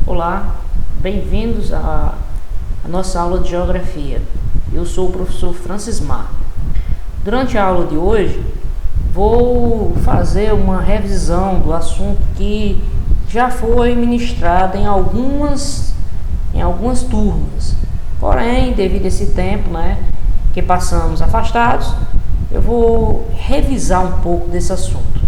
Olá, bem-vindos à nossa aula de Geografia. Eu sou o professor Francismar. Durante a aula de hoje, vou fazer uma revisão do assunto que já foi ministrado em algumas turmas. Porém, devido a esse tempo, que passamos afastados, eu vou revisar um pouco desse assunto.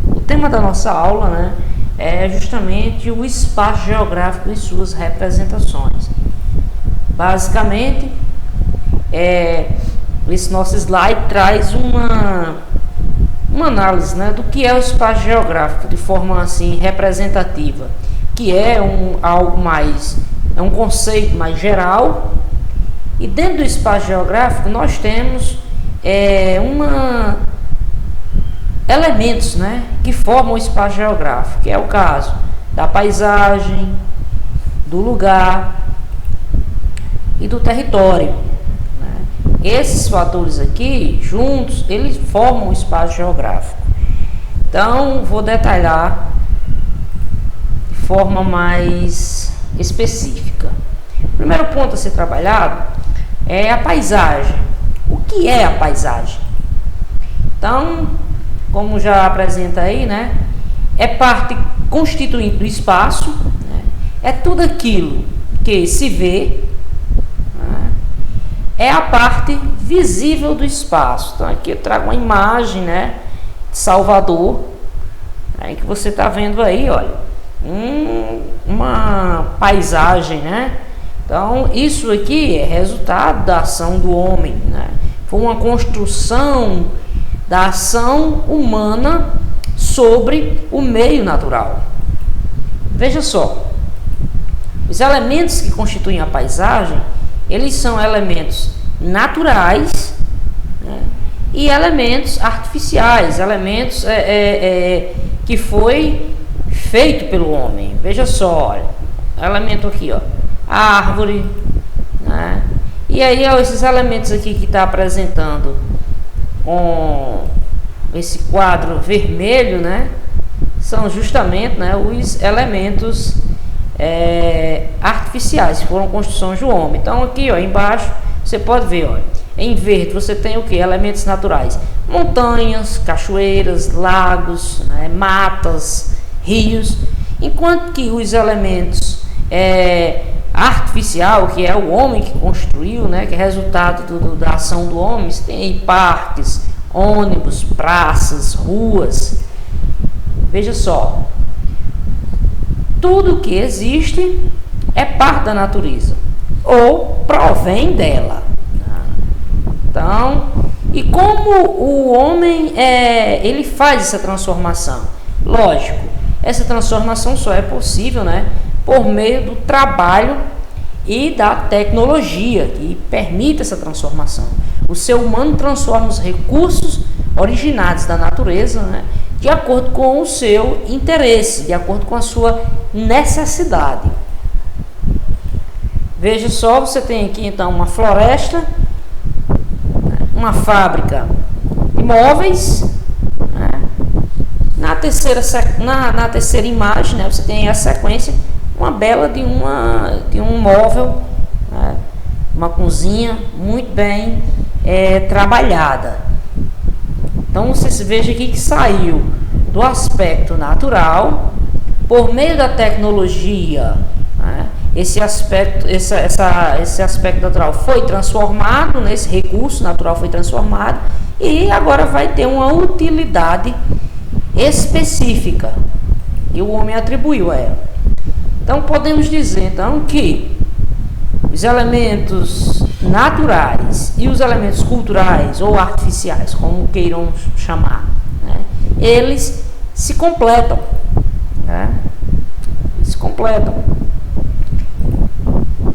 O tema da nossa aula, é justamente o espaço geográfico e suas representações. Basicamente, esse nosso slide traz uma análise, do que é o espaço geográfico de forma assim representativa, que é um conceito mais geral. E dentro do espaço geográfico nós temos elementos, que formam o espaço geográfico, que é o caso da paisagem, do lugar e do território. Esses fatores aqui, juntos, eles formam o espaço geográfico. Então, vou detalhar de forma mais específica. O primeiro ponto a ser trabalhado é a paisagem. O que é a paisagem? Então, como já apresenta aí, é parte constituinte do espaço, é tudo aquilo que se vê, é a parte visível do espaço. Então aqui eu trago uma imagem, de Salvador, que você está vendo aí, olha, uma paisagem, Então isso aqui é resultado da ação do homem, Foi uma construção da ação humana sobre o meio natural. Veja só, os elementos que constituem a paisagem, eles são elementos naturais, e elementos artificiais, elementos que foi feito pelo homem. Veja só, olha, elemento aqui, ó, a árvore, e aí esses elementos aqui que está apresentando com esse quadro vermelho, são justamente os elementos artificiais, que foram construções do homem. Então aqui, ó, embaixo você pode ver, ó, em verde você tem o que? Elementos naturais: montanhas, cachoeiras, lagos, matas, rios. Enquanto que os elementos artificial, que é o homem que construiu, que é resultado da ação do homem, você tem aí parques, ônibus, praças, ruas. Veja só, tudo que existe é parte da natureza ou provém dela. Então, e como o homem ele faz essa transformação? Lógico, essa transformação só é possível, por meio do trabalho e da tecnologia que permite essa transformação. O ser humano transforma os recursos originados da natureza, de acordo com o seu interesse, de acordo com a sua necessidade. Veja só, você tem aqui então uma floresta, uma fábrica de móveis. Na terceira imagem, você tem a sequência, uma bela de um móvel, uma cozinha muito bem trabalhada. Então você veja aqui que saiu do aspecto natural, por meio da tecnologia, esse aspecto natural foi transformado, esse recurso natural foi transformado, e agora vai ter uma utilidade específica que o homem atribuiu a ela. Então podemos dizer que os elementos naturais e os elementos culturais ou artificiais, como queiram chamar, eles se completam, se completam.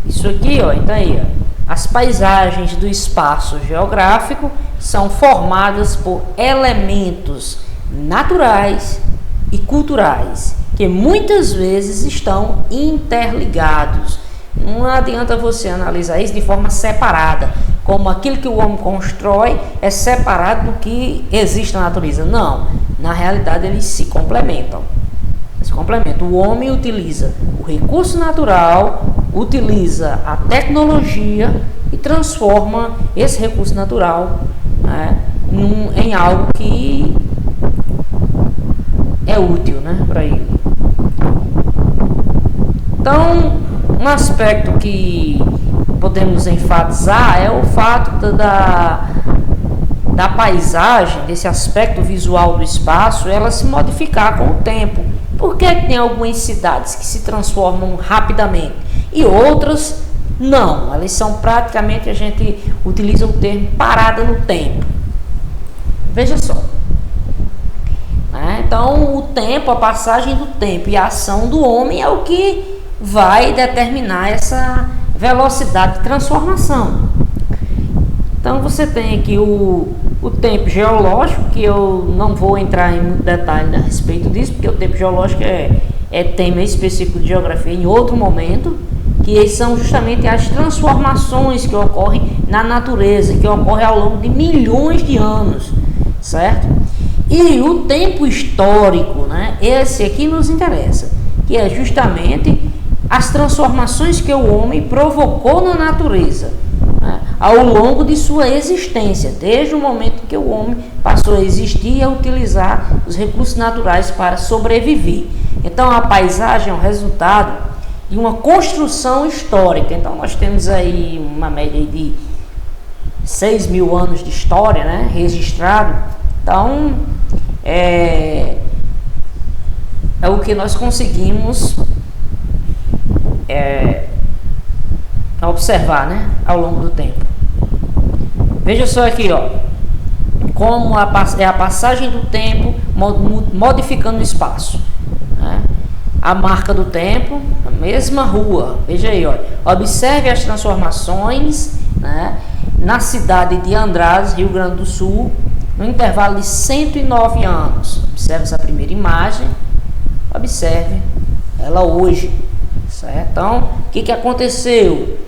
Isso aqui, ó, então aí, as paisagens do espaço geográfico são formadas por elementos naturais e culturais, que muitas vezes estão interligados. Não adianta você analisar isso de forma separada, como aquilo que o homem constrói é separado do que existe na natureza. Não, na realidade eles se complementam. complementa. O homem utiliza o recurso natural, utiliza a tecnologia e transforma esse recurso natural, né, em algo que é útil, né, para ele. Então, um aspecto que podemos enfatizar é o fato da paisagem, desse aspecto visual do espaço, ela se modificar com o tempo. Por que tem algumas cidades que se transformam rapidamente e outras não? Elas são praticamente, a gente utiliza o termo parada no tempo. Veja só. Então, o tempo, a passagem do tempo e a ação do homem é o que vai determinar essa velocidade de transformação. Então, você tem aqui o tempo geológico, que eu não vou entrar em muito detalhe a respeito disso, porque o tempo geológico é tema específico de geografia em outro momento, que são justamente as transformações que ocorrem na natureza, que ocorrem ao longo de milhões de anos, certo? E o tempo histórico, né? Esse aqui nos interessa, que é justamente as transformações que o homem provocou na natureza, né, ao longo de sua existência, desde o momento que o homem passou a existir e a utilizar os recursos naturais para sobreviver. Então, a paisagem é o resultado de uma construção histórica. Então, nós temos aí uma média de 6.000 anos de história, né, registrado. Então, é o que nós conseguimos observar, né, ao longo do tempo. Veja só aqui, ó, como é a passagem do tempo modificando o espaço, né? A marca do tempo, a mesma rua. Veja aí, ó, observe as transformações, né, na cidade de Andradas, Rio Grande do Sul, no intervalo de 109 anos. Observe essa primeira imagem, observe ela hoje. Certo? Então, o que aconteceu?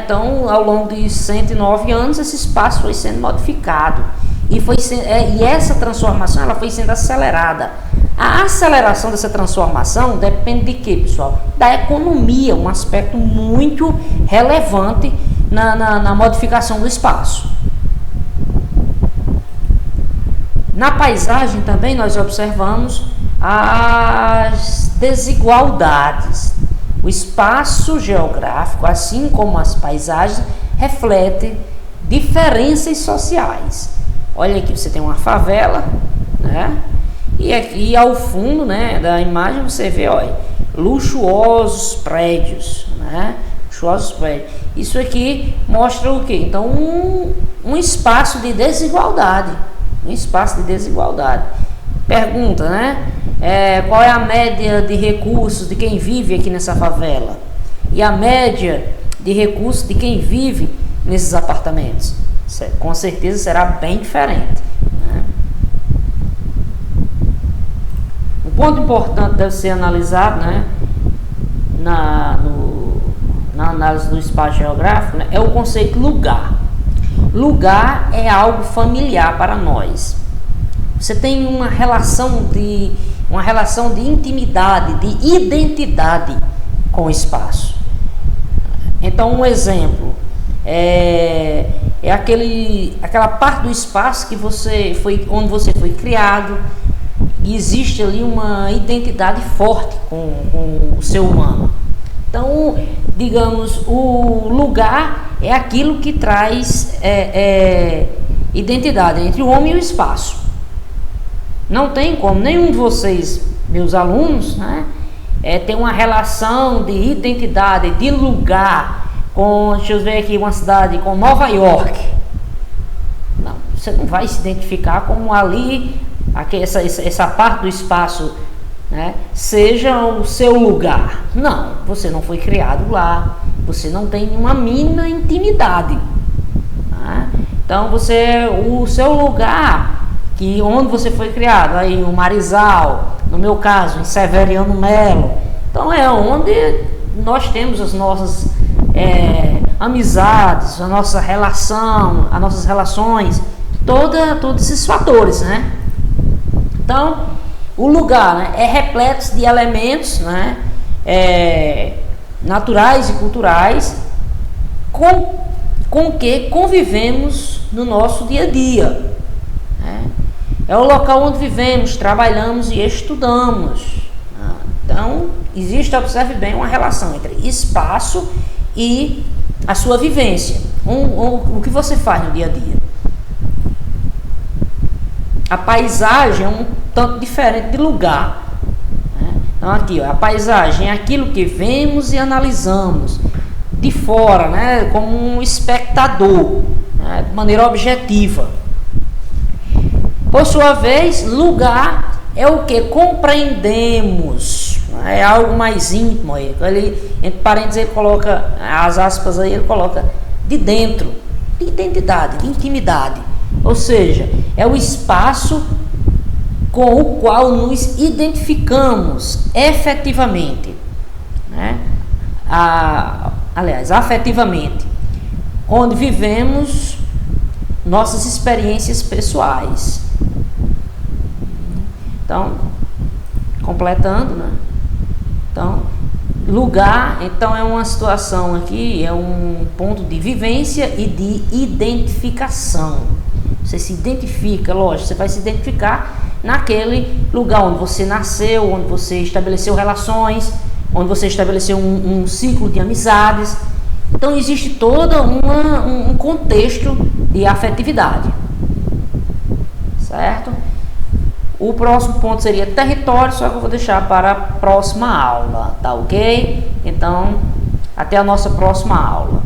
Então, ao longo de 109 anos, esse espaço foi sendo modificado. E essa transformação ela foi sendo acelerada. A aceleração dessa transformação depende de quê, pessoal? Da economia, um aspecto muito relevante na modificação do espaço. Na paisagem também nós observamos as desigualdades. O espaço geográfico, assim como as paisagens, reflete diferenças sociais. Olha aqui, você tem uma favela, né? E aqui ao fundo, né, da imagem você vê, olha, luxuosos prédios, né? Luxuosos prédios. Isso aqui mostra o quê? Então, um espaço de desigualdade. Um espaço de desigualdade. Pergunta, né? Qual é a média de recursos de quem vive aqui nessa favela? E a média de recursos de quem vive nesses apartamentos? Com certeza será bem diferente, né? Um ponto importante deve ser analisado, né, na análise do espaço geográfico, né, é o conceito lugar. Lugar é algo familiar para nós. Você tem uma relação de intimidade, de identidade com o espaço. Então, um exemplo é aquela parte do espaço que onde você foi criado, e existe ali uma identidade forte com o ser humano. Então, digamos, o lugar é aquilo que traz identidade entre o homem e o espaço. Não tem como nenhum de vocês, meus alunos, né, ter uma relação de identidade, de lugar com, deixa eu ver aqui, uma cidade com Nova York. Não, você não vai se identificar como ali, essa parte do espaço, né, seja o seu lugar. Não, você não foi criado lá, você não tem uma mínima intimidade, né? Então, o seu lugar, onde você foi criado, aí no Marizal, no meu caso, em Severiano Melo, então é onde nós temos as nossas amizades, a nossa relação, as nossas relações, todos esses fatores, né? Então, O lugar, né, é repleto de elementos, né, naturais e culturais com que convivemos no nosso dia a dia. Né? É o local onde vivemos, trabalhamos e estudamos. Então, existe, observe bem, uma relação entre espaço e a sua vivência. O que você faz no dia a dia. A paisagem é um tanto diferente de lugar. Né? Então, aqui, ó, a paisagem é aquilo que vemos e analisamos de fora, né? Como um espectador, né? De maneira objetiva. Por sua vez, lugar é o que compreendemos, é algo mais íntimo. Ele, entre parênteses, ele coloca as aspas aí, ele coloca de dentro, de identidade, de intimidade. Ou seja, é o espaço com o qual nos identificamos efetivamente, né? Aliás, afetivamente, onde vivemos nossas experiências pessoais. Então, completando, né? Então, lugar, então é uma situação aqui, é um ponto de vivência e de identificação. Você se identifica, lógico, você vai se identificar naquele lugar onde você nasceu, onde você estabeleceu relações, onde você estabeleceu um ciclo de amizades. Então existe todo um contexto de afetividade, certo? O próximo ponto seria território, só que eu vou deixar para a próxima aula, tá ok? Então, até a nossa próxima aula.